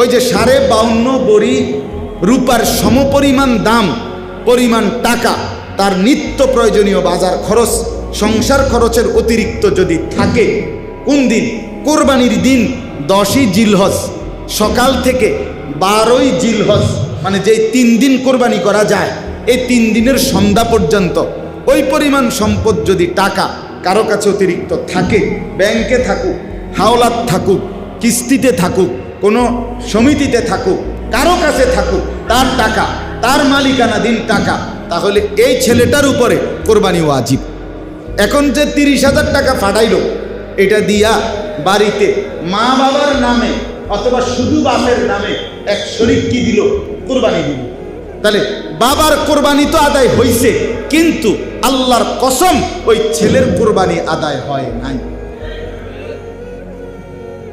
ওই যে 52.5 বড়ি রূপার সমপরিমাণ দাম পরিমাণ টাকা তার নিত্য প্রয়োজনীয় বাজার খরচ সংসার খরচের অতিরিক্ত যদি থাকে, কোন দিন? কোরবানির দিন 10ই জিলহজ সকাল থেকে 12ই জিলহজ, মানে যেই 3 দিন কোরবানি করা যায়, এই 3 দিনের সন্ধ্যা পর্যন্ত ওই পরিমাণ সম্পদ যদি টাকা কারো কাছে অতিরিক্ত থাকে, ব্যাংকে থাকুক, হাওলাত থাকুক, কিস্তিতে থাকুক, কোনো সমিতিতে থাকুক, কারো কাছে থাকুক, তার টাকা, তার মালিকানাধীন টাকা, তাহলে এই ছেলেটার উপরে কোরবানি ওয়াজিব। এখন যে 30,000 টাকা ফাটাইল, এটা দিয়া বাড়িতে মা বাবার নামে অথবা শুধু বাপের নামে এক শরীক কি দিল? কোরবানি দিল। তাহলে বাবার কোরবানি তো আদায় হইছে, কিন্তু আল্লাহর কসম ওই ছেলের কোরবানি আদায় হয় নাই।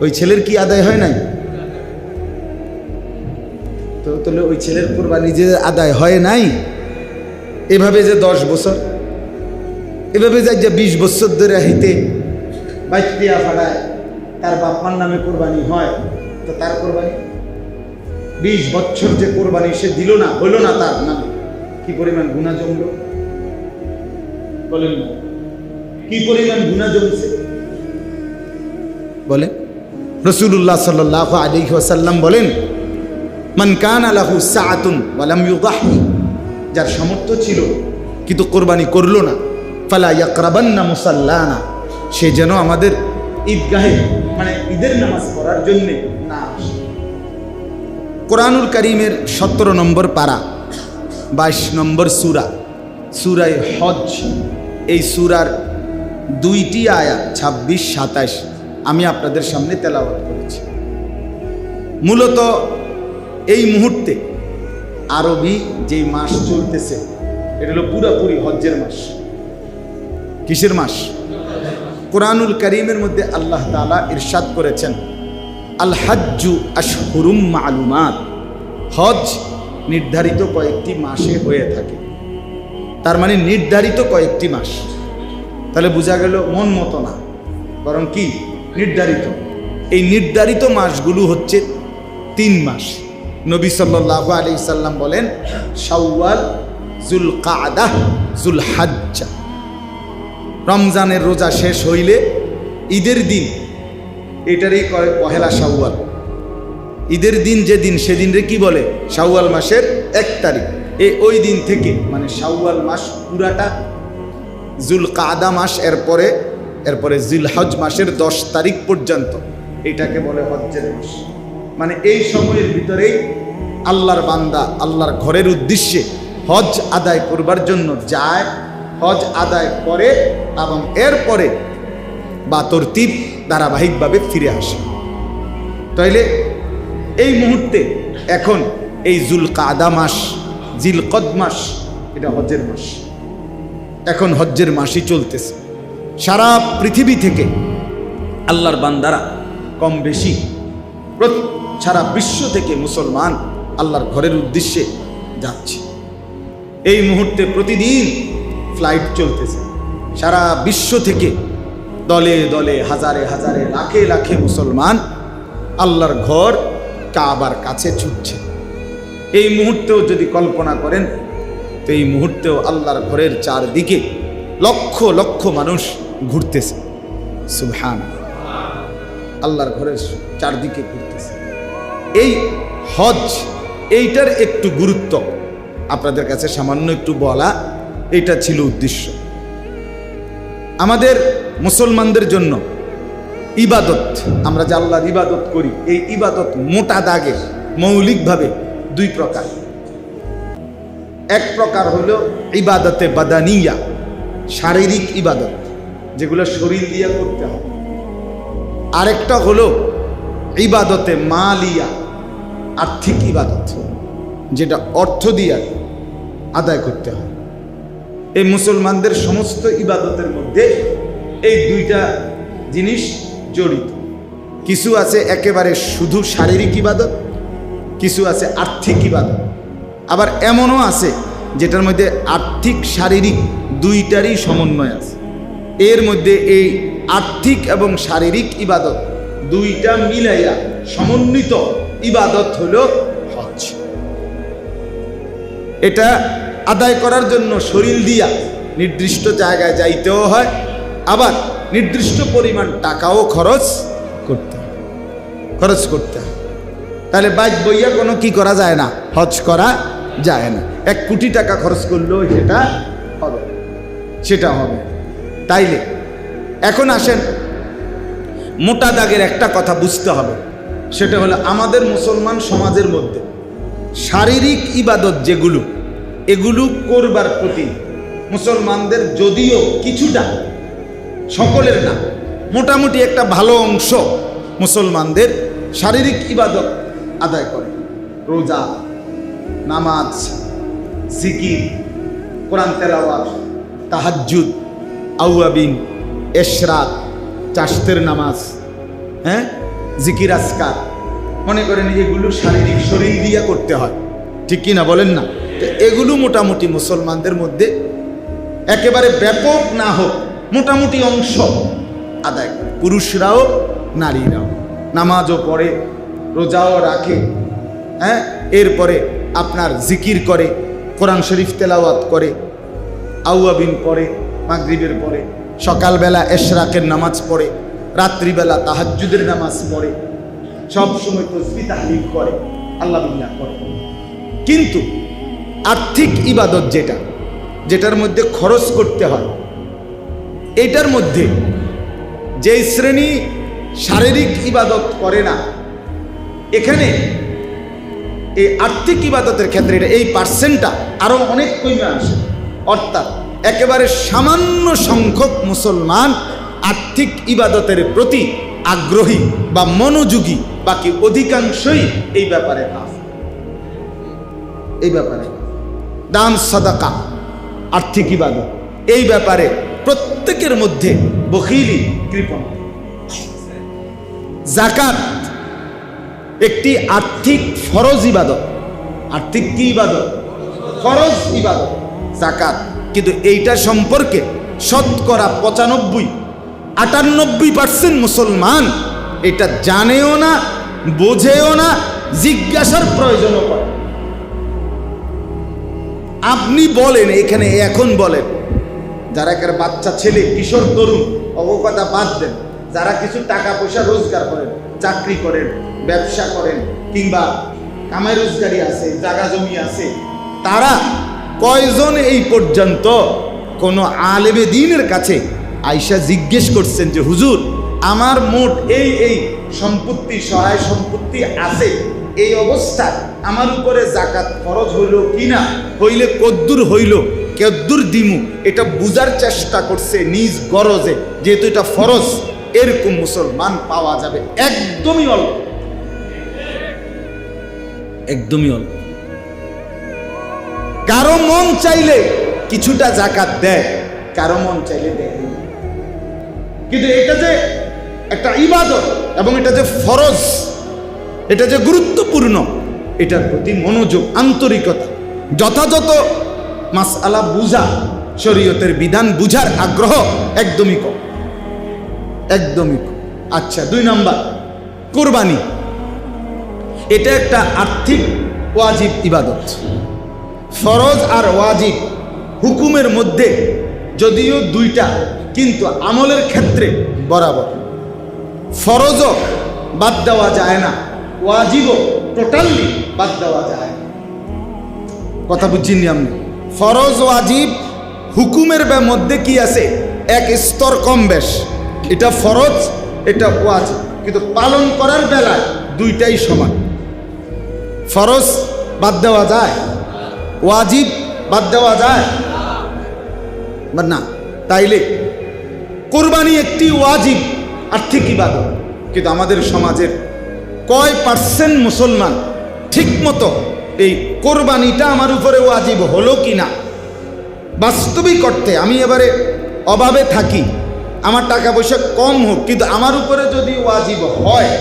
ওই ছেলের কি আদায় হয় নাই? তো তাহলে ওই ছেলের কোরবানি যে আদায় হয় নাই, এভাবে যে 10 বছর, এভাবে যে 20 বছর ধরে হিতে বাইতিয়া ফাড়ায় তার বাপমার নামে কোরবানি হয়, তো তার কোরবানি 20 বছর যে কোরবানি সে দিল না, হইল না তার নামে, কি পরিমাণ গুনাহ জমল বলেন না? কি পরিমাণ গুনাহ জমছে বলেন? রাসূলুল্লাহ সাল্লাল্লাহু আলাইহি ওয়াসাল্লাম বলেন, মান কানা লাহু সাআতুন ওয়া লাম ইউদাহি, যার সামর্থ্য ছিল কিন্তু কোরবানি করলো না, ফালা ইয়াকরাবান্না মুসাল্লানা, সে যেন আমাদের ঈদগাহে মানে ঈদের নামাজ পড়ার জন্য না আসে। কোরআনুল কারীমের 17 নম্বর পারা 22 নম্বর সূরা, সূরায়ে হজ, এই সূরার 2টি আয়াত 26-27 আমি আপনাদের সামনে তেলাওয়াত করেছি। মূলত এই মুহূর্তে আরবি যে মাস চলতেছে, এটা হলো পুরাপুরি হজ্জের মাস। কিসের মাস? কোরআনুল কারীমের মধ্যে আল্লাহ তাআলা ইরশাদ করেছেন, আল হাজ্জু আশহুরুম মালুমাত, হজ নির্ধারিত কয়েকটি মাসে হয়ে থাকে। তার মানে নির্ধারিত কয়েকটি মাস। তাহলে বোঝা গেল মন মতো না, বরং কি নির্ধারিত। এই নির্ধারিত মাসগুলো হচ্ছে 3 মাস। নবী সাল্লাল্লাহু আলাইহি সাল্লাম বলেন, শাওয়াল, যুলকাআদা, যুলহজ্জা। রমজানের রোজা শেষ হইলে ঈদের দিন, এটারই কয় পহেলা শাওয়াল। ঈদের দিন যেদিন, সেদিন রে কি বলে? শাওয়াল মাসের 1 তারিখ। ওই দিন থেকে মানে শাওয়াল মাস পুরাটা, যুলকাআদা মাস এরপরে জিলহজ মাসের 10 তারিখ পর্যন্ত এটাকে বলে হজ্জের মাস। মানে এই সময়ের ভিতরেই আল্লাহর বান্দা আল্লাহর ঘরের উদ্দেশ্যে হজ আদায় করবার জন্য যায়, হজ আদায় করে এবং এরপরে বা তরতিব ধারাবাহিকভাবে ফিরে আসে। তাইলে এই মুহূর্তে এখন এই যুলকাআদা মাস, জিলকদ মাস, এটা হজ্জের মাস। এখন হজ্জের মাসই চলতেছে। সারা পৃথিবী থেকে আল্লাহর বান্দারা কম বেশি সারা বিশ্ব থেকে মুসলমান আল্লাহর ঘরের উদ্দেশ্যে যাচ্ছে। এই মুহূর্তে প্রতিদিন ফ্লাইট চলতেছে। সারা বিশ্ব থেকে দলে দলে, হাজারে হাজারে, লাখে লাখে মুসলমান আল্লাহর ঘর কাবার কাছে ছুটছে। এই মুহূর্তেও যদি কল্পনা করেন, তো এই মুহূর্তেও আল্লাহর ঘরের চারদিকে লক্ষ লক্ষ মানুষ ঘুরতেছে। সুবহান, আল্লাহর ঘরের চারদিকে ঘুরতেছে। এই হজ, এইটার একটু গুরুত্ব আপনাদের কাছে সামান্য একটু বলা, এটা ছিল উদ্দেশ্য। আমাদের মুসলমানদের জন্য ইবাদত, আমরা যে আল্লাহর ইবাদত করি, এই ইবাদত মোটা দাগে মৌলিকভাবে 2 প্রকার। এক প্রকার হলো ইবাদতে বাদানিয়া, শারীরিক ইবাদত, যেগুলো শরীর দিয়ে করতে হয়। আরেকটা হলো ইবাদতে মালিয়া, আর্থিক ইবাদত, যেটা অর্থ দিয়ে আদায় করতে হয়। এই মুসলমানদের সমস্ত ইবাদতের মধ্যে এই 2টা জিনিস জড়িত। কিছু আছে একেবারে শুধু শারীরিক ইবাদত, কিছু আছে আর্থিক ইবাদত। আবার এমনও আছে যেটার মধ্যে আর্থিক শারীরিক 2টারই সমন্বয় আছে। এর মধ্যে এই আর্থিক এবং শারীরিক ইবাদত 2টা মিলাইয়া সমন্বিত ইবাদত হলো হজ। এটা আদায় করার জন্য শরীর দিয়া নির্দিষ্ট জায়গায় যাইতেও হয়, আবার নির্দিষ্ট পরিমাণ টাকাও খরচ করতে হয়। তাহলে বাইক বইয়া কোনো কি করা যায় না, হজ করা যায় না। 1 কোটি টাকা খরচ করলেও সেটা হবে। তাইলে এখন আসেন, মোটা দাগের একটা কথা বুঝতে হবে, সেটা হলো আমাদের মুসলমান সমাজের মধ্যে শারীরিক ইবাদত যেগুলো, এগুলো করবার প্রতি মুসলমানদের যদিও কিছুটা, সকলের না, মোটামুটি একটা ভালো অংশ মুসলমানদের শারীরিক ইবাদত আদায় করে। রোজা, নামাজ, জিকির, কোরআন তেলাওয়াত, তাহাজ্জুদ, আউয়াবিন, এশরাক, চাশতের নামাজ, জিকির আজকার, মনে করেন এগুলো শারীরিক শরীর দিয়া করতে হয়, ঠিক কি না বলেন না? তো এগুলো মোটামুটি মুসলমানদের মধ্যে একেবারে ব্যাপক না হোক, মোটামুটি অংশ আদায় করে। পুরুষরাও নারীরাও নামাজও পড়ে, রোজাও রাখে, এরপরে আপনার জিকির করে, কোরআন শরীফ তেলাওয়াত করে, আউয়াবিন পড়ে, মাগরিবের পরে, সকালবেলা এশরাকের নামাজ পড়ে, রাত্রিবেলা তাহাজ্জুদের নামাজ পড়ে, সব সময় তাসবিহ তাহলিল করে, আল্লাহ বিল্লাহ করে। কিন্তু আর্থিক ইবাদত যেটার মধ্যে খরচ করতে হয়, এটার মধ্যে যে শ্রেণী শারীরিক ইবাদত করে না, এখানে এই আর্থিক ইবাদতের ক্ষেত্রে এই পার্সেন্টটা আরো অনেক কমে আসে। অর্থাৎ একেবারে সামান্য সংখ্যক মুসলমান আর্থিক ইবাদতের প্রতি আগ্রহী বা মনোযোগী, বাকি অধিকাংশই এই ব্যাপারে দান সাদাকা, আর্থিক ইবাদত, এই ব্যাপারে প্রত্যেকের মধ্যে বখিলি, কৃপণ। যাকাত একটি আর্থিক ফরজ ইবাদত। আর্থিক কি ইবাদত? ফরজ ইবাদত যাকাত। কিন্তু এইটা সম্পর্কে শতকরা 95-98% মুসলমান এটা জানেও না, বোঝেও না, জিজ্ঞাসার প্রয়োজনও পড়ে। আপনি বলেন এখানে, এখন বলেন, যারা একের বাচ্চা ছেলে, কিশোর তরুণ, অবকথা বাদ দেন, যারা কিছু টাকা পয়সা রোজগার করেন, চাকরি করেন, ব্যবসা করেন, কিংবা কামাই রোজগারি আছে, জায়গা জমি আছে, তারা কয়জন এই পর্যন্ত কোনো আলেমে দ্বীনের কাছে আইসা জিজ্ঞেস করছেন যে হুজুর, আমার মোট এই সম্পত্তি, সহায় সম্পত্তি আছে, এই অবস্থায় আমার উপরে যাকাত ফরজ হইল কিনা, হইলে কদ্দুর হইল, কদ্দুর দিমু, এটা বুঝার চেষ্টা করছে নিজ গরজে, যেহেতু এটা ফরজ। এরকম মুসলমান পাওয়া যাবে একদমই অল্প, একদমই অল্প। কারো মন চাইলে কিছুটা যাকাত দেয়, কারো মন চাইলে দেয়। কিন্তু এটা যে একটা ইবাদত এবং এটা যে ফরজ, এটা যে গুরুত্বপূর্ণ, এটার প্রতি মনোযোগ, আন্তরিকতা, যথাযথ মাসআলা বুঝা, শরীয়তের বিধান বুঝার আগ্রহ একদমই কম, একদমই কম। আচ্ছা, 2 নাম্বার, কুরবানি। এটা একটা আর্থিক ওয়াজিব ইবাদত। ফরজ আর ওয়াজিব হুকুমের মধ্যে যদিও 2টা, কিন্তু আমলের ক্ষেত্রে বরাবর। ফরজও বাদ দেওয়া যায় না, ওয়াজিবও টোটালি বাদ দেওয়া যায় না। কথা বুঝিনি আমি? ফরজ ওয়াজিব হুকুমের মধ্যে কি আছে? এক স্তর কম বেশ। এটা ফরজ, এটা ওয়াজিব, কিন্তু পালন করার বেলায় 2টাই সমান। ফরজ বাদ দেওয়া যায়, ওয়াজিব বাদ দেওয়া যায় না। তাইলে কোরবানি একটি ওয়াজিব আর্থিক ইবাদত, কিন্তু আমাদের সমাজের কয় % মুসলমান ঠিক মতো এই কোরবানিটা আমার উপরে ওয়াজিব হলো কি না বাস্তবিক অর্থে, আমি এবারে অভাবে থাকি, আমার টাকা পয়সা কম হোক, কিন্তু আমার উপরে যদি ওয়াজিব হয়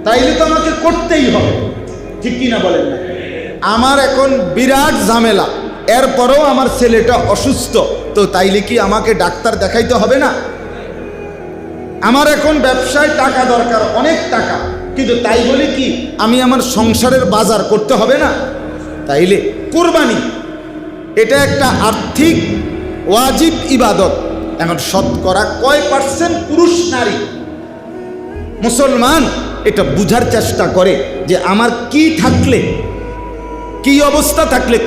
তাইলে তো আমাকে করতেই হবে, ঠিক কি না বলেন না? আমার এখন বিরাট ঝামেলা, এরপরেও আমার ছেলেটা অসুস্থ, তো তাইলে কি আমাকে ডাক্তার দেখাইতে হবে না? আমার এখন ব্যবসায় টাকা দরকার, অনেক টাকা, কিন্তু তাই বলে কি আমি আমার সংসারের বাজার করতে হবে না? তাইলে কোরবানি এটা একটা আর্থিক ওয়াজিব ইবাদত। এখন শতকরা কয় পার্সেন্ট পুরুষ নারী মুসলমান এটা বুঝার চেষ্টা করে যে আমার কি থাকলে, কি অবস্থা থাকলে